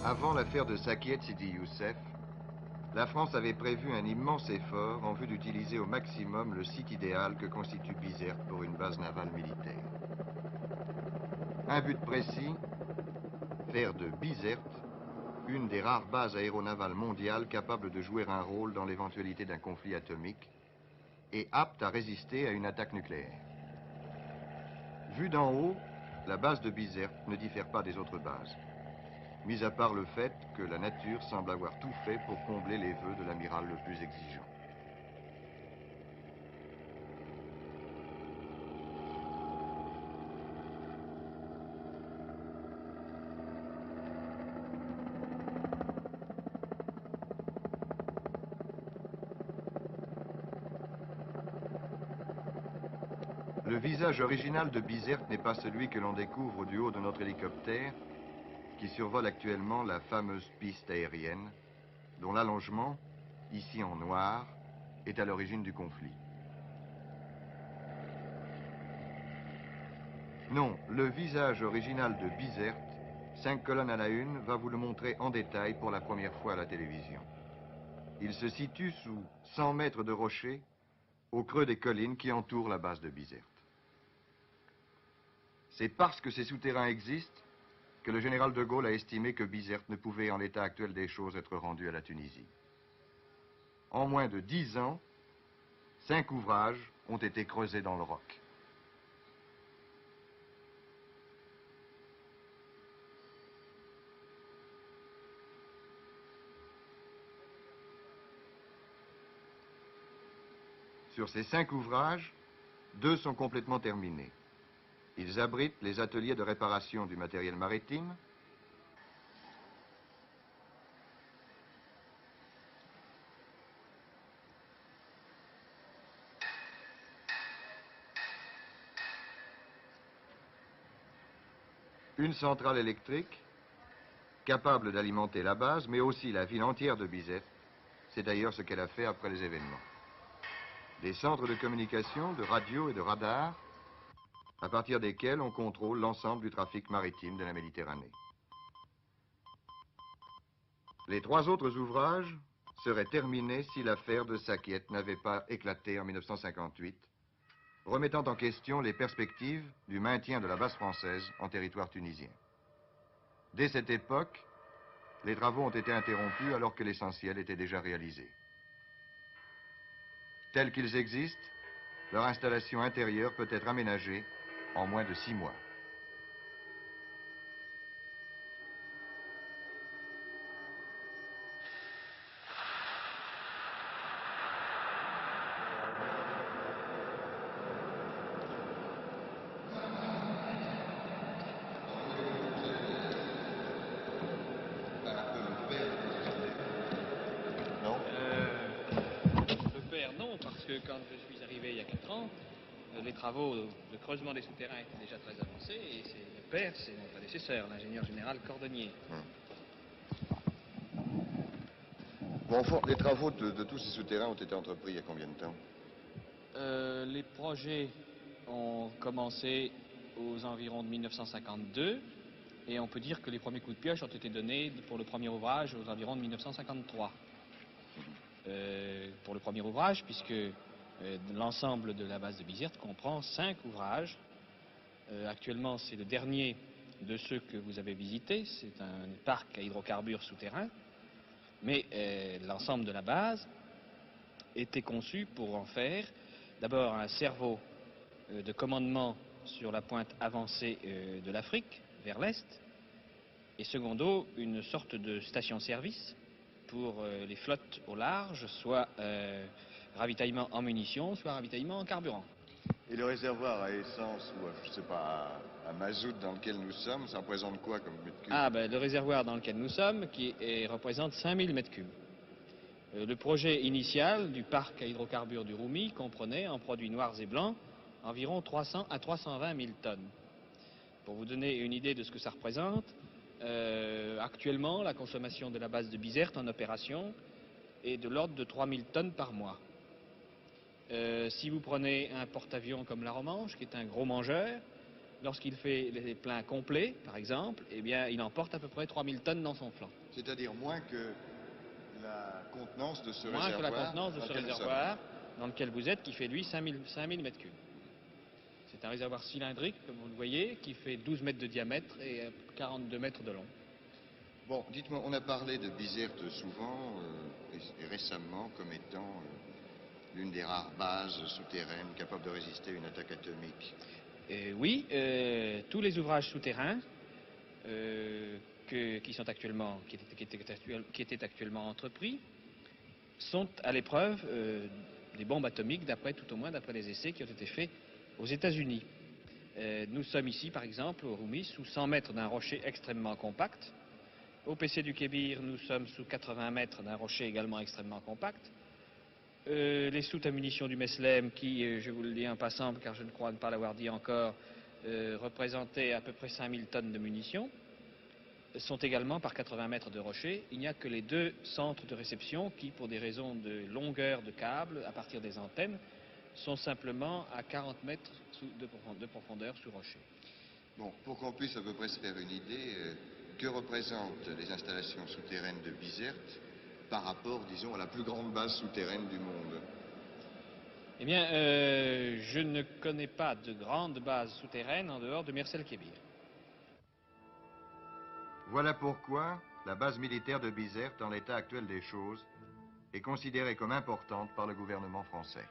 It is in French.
Avant l'affaire de Sakiet Sidi Youssef, la France avait prévu un immense effort en vue d'utiliser au maximum le site idéal que constitue Bizerte pour une base navale militaire. Un but précis, faire de Bizerte une des rares bases aéronavales mondiales capables de jouer un rôle dans l'éventualité d'un conflit atomique et apte à résister à une attaque nucléaire. Vue d'en haut, la base de Bizerte ne diffère pas des autres bases, mis à part le fait que la nature semble avoir tout fait pour combler les vœux de l'amiral le plus exigeant. Le visage original de Bizerte n'est pas celui que l'on découvre du haut de notre hélicoptère, qui survole actuellement la fameuse piste aérienne, dont l'allongement, ici en noir, est à l'origine du conflit. Non, le visage original de Bizerte, 5 colonnes à la une, va vous le montrer en détail pour la première fois à la télévision. Il se situe sous 100 mètres de rochers, au creux des collines qui entourent la base de Bizerte. C'est parce que ces souterrains existent que le général de Gaulle a estimé que Bizerte ne pouvait, en l'état actuel des choses, être rendu à la Tunisie. En moins de 10 ans, 5 ouvrages ont été creusés dans le roc. Sur ces 5 ouvrages, 2 sont complètement terminés. Ils abritent les ateliers de réparation du matériel maritime, une centrale électrique capable d'alimenter la base, mais aussi la ville entière de Bizerte. C'est d'ailleurs ce qu'elle a fait après les événements. Des centres de communication, de radio et de radar, à partir desquels on contrôle l'ensemble du trafic maritime de la Méditerranée. Les 3 autres ouvrages seraient terminés si l'affaire de Sakiet n'avait pas éclaté en 1958, remettant en question les perspectives du maintien de la base française en territoire tunisien. Dès cette époque, les travaux ont été interrompus alors que l'essentiel était déjà réalisé. Tels qu'ils existent, leur installation intérieure peut être aménagée en moins de 6 mois. Le père, non, parce que quand je suis arrivé il y a 4 ans, les travaux de creusement des souterrains étaient déjà très avancés et le père, c'est mon prédécesseur, l'ingénieur général Cordonnier. Bon, au fond, les travaux de tous ces souterrains ont été entrepris il y a combien de temps? Les projets ont commencé aux environs de 1952 et on peut dire que les premiers coups de pioche ont été donnés pour le premier ouvrage aux environs de 1953. Pour le premier ouvrage, puisque l'ensemble de la base de Bizerte comprend 5 ouvrages. Actuellement, c'est le dernier de ceux que vous avez visités. C'est un parc à hydrocarbures souterrain. Mais l'ensemble de la base était conçu pour en faire d'abord un cerveau de commandement sur la pointe avancée de l'Afrique, vers l'est, et secondo, une sorte de station-service pour les flottes au large, soit ravitaillement en munitions, soit ravitaillement en carburant. Et le réservoir à essence ou, je sais pas, à mazout dans lequel nous sommes, ça représente quoi comme mètre cube? Ah, ben, le réservoir dans lequel nous sommes, représente 5000 mètres cubes. Le projet initial du parc à hydrocarbures du Roumi comprenait, en produits noirs et blancs, environ 300 à 320 000 tonnes. Pour vous donner une idée de ce que ça représente, actuellement, la consommation de la base de Bizerte en opération est de l'ordre de 3000 tonnes par mois. Si vous prenez un porte-avions comme la Romanche, qui est un gros mangeur, lorsqu'il fait les pleins complets, par exemple, eh bien, il emporte à peu près 3000 tonnes dans son flanc. C'est-à-dire moins que la contenance de ce Moins que la réservoir contenance de dans ce lequel nous sommes. réservoir dans lequel vous êtes, qui fait lui 5000 mètres cubes. C'est un réservoir cylindrique, comme vous le voyez, qui fait 12 mètres de diamètre et 42 mètres de long. Bon, dites-moi, on a parlé de Bizerte souvent et récemment comme étant l'une des rares bases souterraines capables de résister à une attaque atomique. Oui, tous les ouvrages souterrains qui étaient actuellement entrepris sont à l'épreuve des bombes atomiques, tout au moins d'après les essais qui ont été faits aux États-Unis. Nous sommes ici, par exemple, au Roumis, sous 100 mètres d'un rocher extrêmement compact. Au PC du Kébir, nous sommes sous 80 mètres d'un rocher également extrêmement compact. Les soutes à munitions du Meslem, qui, je vous le dis en passant, car je ne crois ne pas l'avoir dit encore, représentaient à peu près 5000 tonnes de munitions, sont également par 80 mètres de rocher. Il n'y a que les deux centres de réception qui, pour des raisons de longueur de câble, à partir des antennes, sont simplement à 40 mètres de profondeur sous rocher. Bon, pour qu'on puisse à peu près se faire une idée, que représentent les installations souterraines de Bizerte par rapport, disons, à la plus grande base souterraine du monde? Eh bien, je ne connais pas de grande base souterraine en dehors de Mers el-Kébir. Voilà pourquoi la base militaire de Bizerte, en l'état actuel des choses, est considérée comme importante par le gouvernement français.